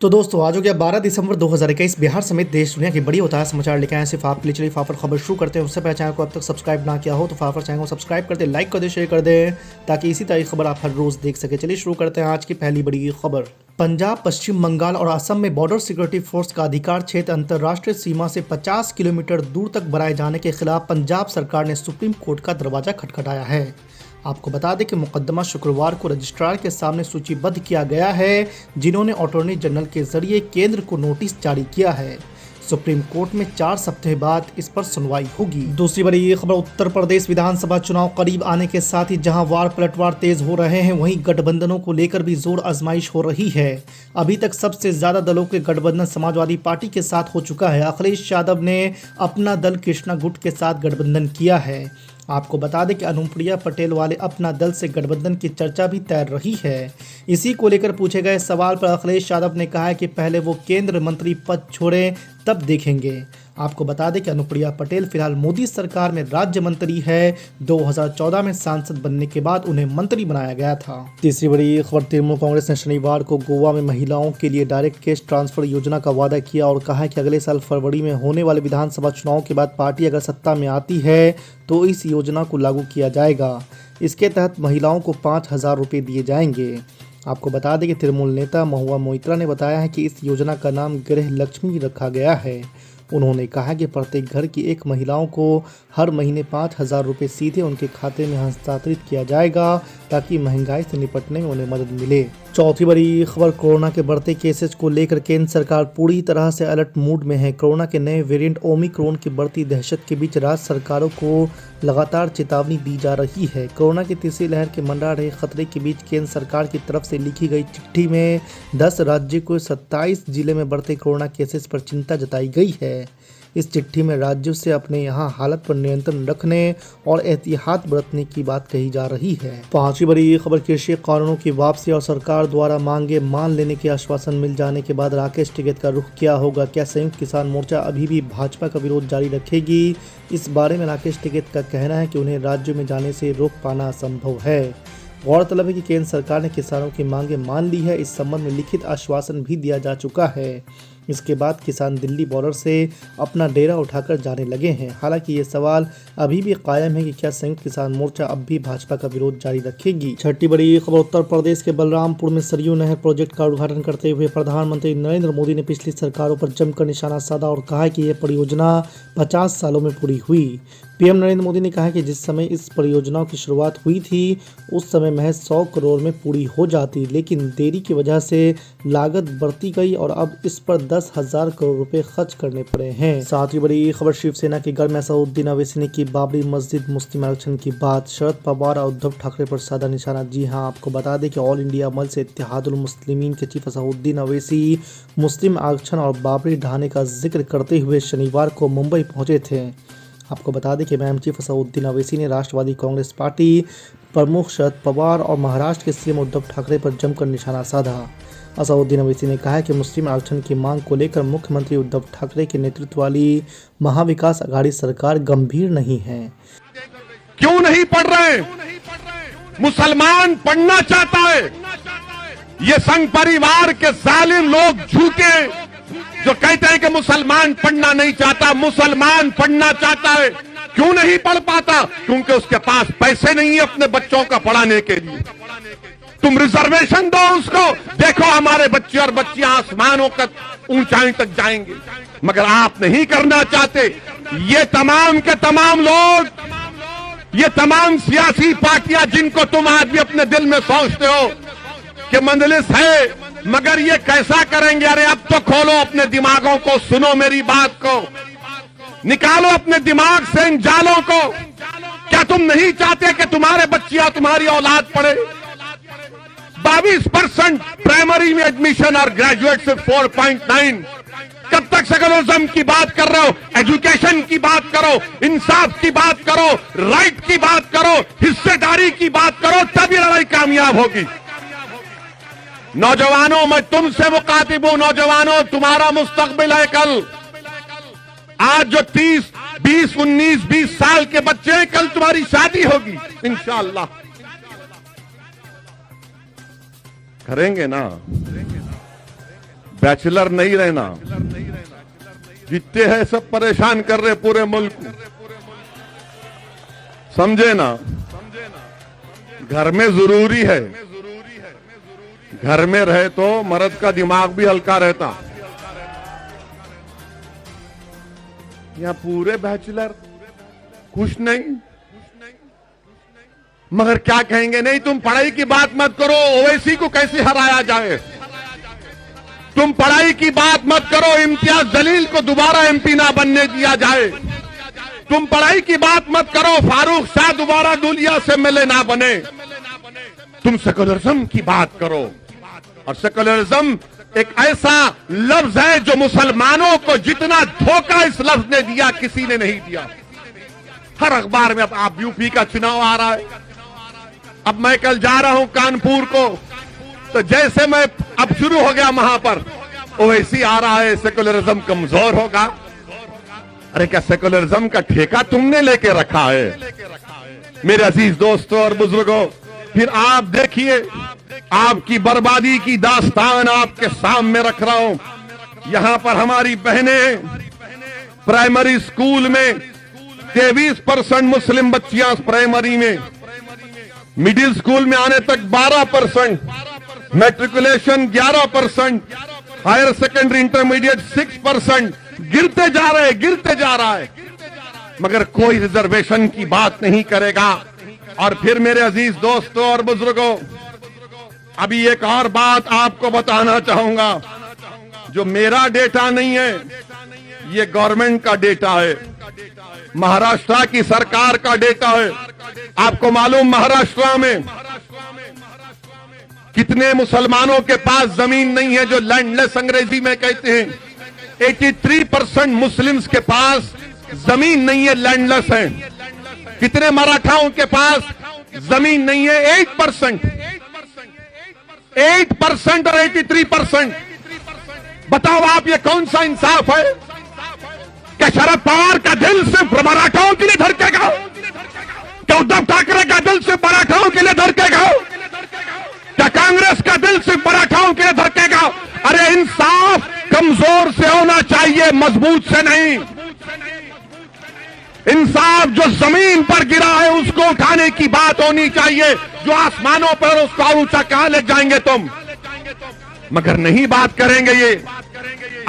तो दोस्तों आज हो गया 12 दिसंबर 2021। बिहार समेत देश दुनिया की बड़ी होता समाचार लेके आए सिर्फ आपके लिए। चलिए फाफर खबर शुरू करते हैं। उससे पहले चैनल को अब तक सब्सक्राइब ना किया हो तो फाफर चैनल को सब्सक्राइब कर दे, लाइक कर दे, शेयर कर दे ताकि इसी तरह की खबर आप हर रोज देख सके। चलिए शुरू करते हैं आज की पहली बड़ी खबर। पंजाब, पश्चिम बंगाल और असम में बॉर्डर सिक्योरिटी फोर्स का अधिकार क्षेत्र अंतर्राष्ट्रीय सीमा से 50 किलोमीटर दूर तक बनाए जाने के खिलाफ पंजाब सरकार ने सुप्रीम कोर्ट का दरवाजा खटखटाया है। आपको बता दें कि मुकदमा शुक्रवार को रजिस्ट्रार के सामने सूचीबद्ध किया गया है, जिन्होंने अटॉर्नी जनरल के जरिए केंद्र को नोटिस जारी किया है। सुप्रीम कोर्ट में 4 सप्ताह बाद इस पर सुनवाई होगी। दूसरी बड़ी ये खबर, उत्तर प्रदेश विधानसभा चुनाव करीब आने के साथ ही जहां वार पलटवार तेज हो रहे हैं, वहीं गठबंधनों को लेकर भी जोर आजमाइश हो रही है। अभी तक सबसे ज्यादा दलों के गठबंधन समाजवादी पार्टी के साथ हो चुका है। अखिलेश यादव ने अपना दल कृष्णा गुट के साथ गठबंधन किया है। आपको बता दें कि अनुप्रिया पटेल वाले अपना दल से गठबंधन की चर्चा भी तैर रही है। इसी को लेकर पूछे गए सवाल पर अखिलेश यादव ने कहा है कि पहले वो केंद्र मंत्री पद छोड़ें तब देखेंगे। आपको बता दें कि अनुप्रिया पटेल फिलहाल मोदी सरकार में राज्य मंत्री है। 2014 में सांसद बनने के बाद उन्हें मंत्री बनाया गया था। तीसरी बड़ी खबर, तृणमूल कांग्रेस ने शनिवार को गोवा में महिलाओं के लिए डायरेक्ट कैश ट्रांसफर योजना का वादा किया और कहा कि अगले साल फरवरी में होने वाले विधानसभा चुनाव के बाद पार्टी अगर सत्ता में आती है तो इस योजना को लागू किया जाएगा। इसके तहत महिलाओं को 5,000 रुपये दिए जाएंगे। आपको बता दें कि तृणमूल नेता महुआ मोइत्रा ने बताया है कि इस योजना का नाम गृह लक्ष्मी रखा गया है। उन्होंने कहा कि प्रत्येक घर की एक महिलाओं को हर महीने 5,000 रुपये सीधे उनके खाते में हस्तांतरित किया जाएगा ताकि महंगाई से निपटने में उन्हें मदद मिले। चौथी बड़ी खबर, कोरोना के बढ़ते केसेस को लेकर केंद्र सरकार पूरी तरह से अलर्ट मूड में है। कोरोना के नए वेरिएंट ओमिक्रॉन की बढ़ती दहशत के बीच राज्य सरकारों को लगातार चेतावनी दी जा रही है। कोरोना की तीसरी लहर के मंडरा रहे खतरे के बीच केंद्र सरकार की तरफ से लिखी गई चिट्ठी में 10 राज्यों को 27 जिले में बढ़ते कोरोना केसेस पर चिंता जताई गई है। इस चिट्ठी में राज्यों से अपने यहाँ हालत पर नियंत्रण रखने और एहतियात बरतने की बात कही जा रही है। पांचवी बड़ी खबर, कृषि कानूनों की वापसी और सरकार द्वारा मांगे मान लेने के आश्वासन मिल जाने के बाद राकेश टिकैत का रुख क्या होगा? क्या संयुक्त किसान मोर्चा अभी भी भाजपा का विरोध जारी रखेगी? इस बारे में राकेश टिकैत का कहना है कि उन्हें राज्यों में जाने से रोक पाना असंभव है। गौरतलब है कि केंद्र सरकार ने किसानों की मांगे मान ली है। इस संबंध में लिखित आश्वासन भी दिया जा चुका है। इसके बाद किसान दिल्ली बॉर्डर से अपना डेरा उठाकर जाने लगे हैं। हालांकि ये सवाल अभी भी कायम है कि क्या संयुक्त किसान मोर्चा अब भी भाजपा का विरोध जारी रखेगी। छठी बड़ी खबर, उत्तर प्रदेश के बलरामपुर में सरयू नहर प्रोजेक्ट का उद्घाटन करते हुए प्रधानमंत्री नरेंद्र मोदी ने पिछली सरकारों पर जमकर निशाना साधा और कहा कि यह परियोजना 50 सालों में पूरी हुई। पीएम नरेंद्र मोदी ने कहा कि जिस समय इस परियोजना की शुरुआत हुई थी उस समय महज 100 करोड़ में पूरी हो जाती, लेकिन देरी की वजह से लागत बढ़ती गई और अब इस पर 10,000 करोड़ रुपए खर्च करने पड़े हैं। साथ ही बड़ी खबर, शिवसेना के घर में असदुद्दीन अवैसी ने की बाबरी मस्जिद मुस्लिम आरक्षण की बात। शरद पवार और उद्धव ठाकरे पर साधा निशाना। जी हां, आपको बता दें कि ऑल इंडिया मल से इत्तेहादुल मुस्लिमीन के चीफ असदुद्दीन अवैसी मुस्लिम आरक्षण और बाबरी ढाने का जिक्र करते हुए शनिवार को मुंबई पहुंचे थे। आपको बता दें कि मैम चीफ असदुद्दीन अवैसी ने राष्ट्रवादी कांग्रेस पार्टी प्रमुख शरद पवार और महाराष्ट्र के सीएम उद्धव ठाकरे पर जमकर निशाना साधा। असदुद्दीन अवैसी ने कहा कि मुस्लिम आरक्षण की मांग को लेकर मुख्यमंत्री उद्धव ठाकरे के नेतृत्व वाली महाविकास आघाड़ी सरकार गंभीर नहीं है। क्यों नहीं पढ़ रहे? मुसलमान पढ़ना चाहता है। ये संघ परिवार के जालिम लोग झूठे जो कहते हैं कि मुसलमान पढ़ना नहीं चाहता, मुसलमान पढ़ना चाहता है। क्यों नहीं पढ़ पाता? क्योंकि उसके पास पैसे नहीं है अपने बच्चों का पढ़ाने के लिए। तुम रिजर्वेशन दो उसको, देखो हमारे बच्चे और बच्चियां आसमानों का ऊंचाई तक जाएंगे, मगर आप नहीं करना चाहते। ये तमाम के तमाम लोग, ये तमाम सियासी पार्टियां जिनको तुम आज भी अपने दिल में सोचते हो कि मंजलिस है, मगर ये कैसा करेंगे? अरे अब तो खोलो अपने दिमागों को, सुनो मेरी बात को, निकालो अपने दिमाग से इन जालों को। क्या तुम नहीं चाहते कि तुम्हारे बच्चियां, तुम्हारी औलाद पढ़े? 22% प्राइमरी में एडमिशन और ग्रेजुएट से 4.9। कब तक सेकुलरिज्म की बात कर रहे हो? एजुकेशन की बात करो, इंसाफ की बात करो, राइट की बात करो, हिस्सेदारी की बात करो, तभी लड़ाई कामयाब होगी। नौजवानों, मैं तुमसे मुखातिब हूं। नौजवानों, तुम्हारा मुस्तकबिल है कल। आज जो 30, 20, 19, 20 साल के बच्चे हैं, कल तुम्हारी शादी होगी इंशाअल्लाह। करेंगे ना? बैचलर नहीं रहना। जितने हैं सब परेशान कर रहे पूरे मुल्क को, समझे ना। घर में जरूरी है, घर में रहे तो मर्द का दिमाग भी हल्का रहता। यहाँ पूरे बैचलर खुश नहीं, मगर क्या कहेंगे, नहीं तुम पढ़ाई की बात मत करो, ओवैसी को कैसे हराया जाए। तुम पढ़ाई की बात मत करो, इम्तियाज जलील को दोबारा एमपी ना बनने दिया जाए। तुम पढ़ाई की बात मत करो, फारूक शाह दोबारा दुलिया से एमएलए ना बने। तुम सेकुलरिज्म की बात करो, और सेकुलरिज्म एक ऐसा लफ्ज है जो मुसलमानों को जितना धोखा इस लफ्ज ने दिया किसी ने नहीं दिया। हर अखबार में, अब आप यूपी का चुनाव आ रहा है, अब मैं कल जा रहा हूं कानपुर को, तो जैसे मैं अब शुरू हो गया वहां पर, ओवैसी आ रहा है सेकुलरिज्म कमजोर होगा। अरे क्या सेकुलरिज्म का ठेका तुमने लेके रखा है? मेरे अजीज दोस्तों और बुजुर्गों, फिर आप देखिए, आपकी बर्बादी की दास्तान आपके सामने रख रहा हूं। यहां पर हमारी बहनें प्राइमरी स्कूल में 23% मुस्लिम बच्चियां प्राइमरी में, मिडिल स्कूल में आने तक 12%, मैट्रिकुलेशन 11%, हायर सेकेंडरी इंटरमीडिएट 6%, गिरते जा रहा है, मगर कोई रिजर्वेशन की बात नहीं करेगा। और फिर मेरे अजीज दोस्तों और बुजुर्गों, अभी एक और बात आपको बताना चाहूंगा, जो मेरा डेटा नहीं है, ये गवर्नमेंट का डेटा है, महाराष्ट्र की सरकार का डेटा है। आपको मालूम महाराष्ट्र में कितने मुसलमानों के पास जमीन नहीं है, जो लैंडलेस अंग्रेजी में कहते हैं। 83% मुस्लिम्स के पास जमीन नहीं है, लैंडलेस है। कितने मराठाओं के पास जमीन नहीं है? 8% और 83%। बताओ आप, ये कौन सा इंसाफ है? क्या शरद पवार का दिल सिर्फ मराठाओं के लिए धड़केगा? क्या उद्धव ठाकरे का दिल सिर्फ मराठाओं के लिए धड़केगा? क्या कांग्रेस का दिल सिर्फ मराठाओं के लिए धड़केगा? अरे इंसाफ कमजोर से होना चाहिए, मजबूत से नहीं। इंसाफ जो जमीन पर गिरा है उसको उठाने की बात होनी चाहिए। जो आसमानों पर, उसको ऊंचा कहां ले जाएंगे तुम? मगर नहीं बात करेंगे ये।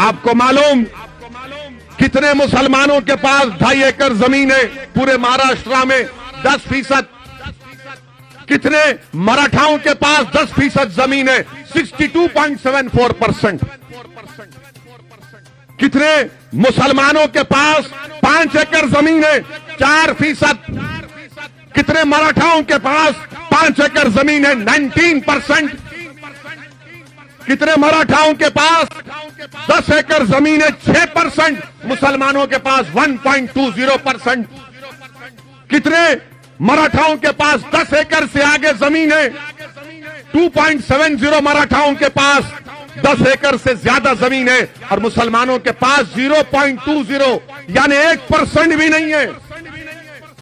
आपको मालूम कितने मुसलमानों के पास 2.5 एकड़ जमीन है पूरे महाराष्ट्र में? 10%। कितने मराठाओं के पास 10% जमीन है? 62.74%। कितने मुसलमानों के पास 5 एकड़ जमीन है? 4%। कितने मराठाओं के पास 5 एकड़ जमीन है? 19%। कितने मराठाओं के पास 10 एकड़ जमीन है? 6%। मुसलमानों के पास 1.20%। कितने मराठाओं के पास 10 एकड़ से आगे जमीन है? 2.70। मराठाओं के पास 10 एकड़ से ज्यादा जमीन है, और मुसलमानों के पास 0.20, यानी 1% भी नहीं है।